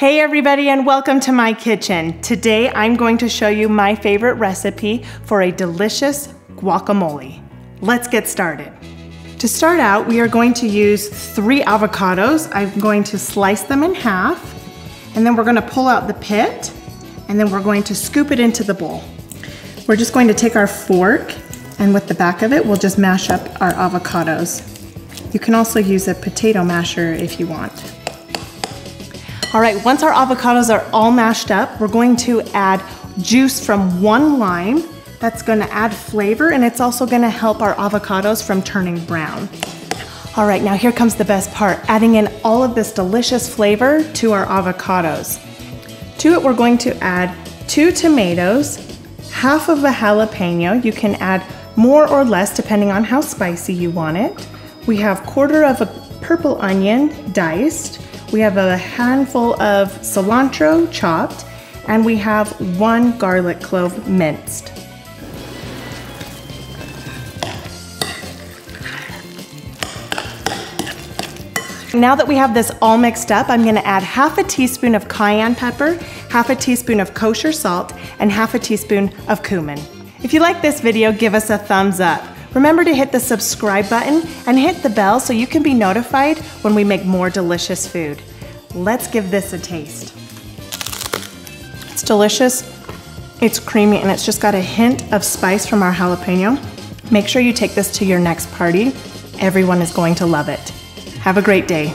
Hey everybody, and welcome to my kitchen. Today I'm going to show you my favorite recipe for a delicious guacamole. Let's get started. To start out, we are going to use 3 avocados. I'm going to slice them in half, and then we're going to pull out the pit, and then we're going to scoop it into the bowl. We're just going to take our fork, and with the back of it, we'll just mash up our avocados. You can also use a potato masher if you want. All right, once our avocados are all mashed up, we're going to add juice from 1 lime. That's gonna add flavor, and it's also gonna help our avocados from turning brown. All right, now here comes the best part, adding in all of this delicious flavor to our avocados. To it, we're going to add 2 tomatoes, half of a jalapeno. You can add more or less depending on how spicy you want it. We have 1/4 of a purple onion diced. We have a handful of cilantro chopped, and we have 1 garlic clove minced. Now that we have this all mixed up, I'm gonna add half a teaspoon of cayenne pepper, half a teaspoon of kosher salt, and half a teaspoon of cumin. If you like this video, give us a thumbs up. Remember to hit the subscribe button and hit the bell so you can be notified when we make more delicious food. Let's give this a taste. It's delicious, it's creamy, and it's just got a hint of spice from our jalapeno. Make sure you take this to your next party. Everyone is going to love it. Have a great day.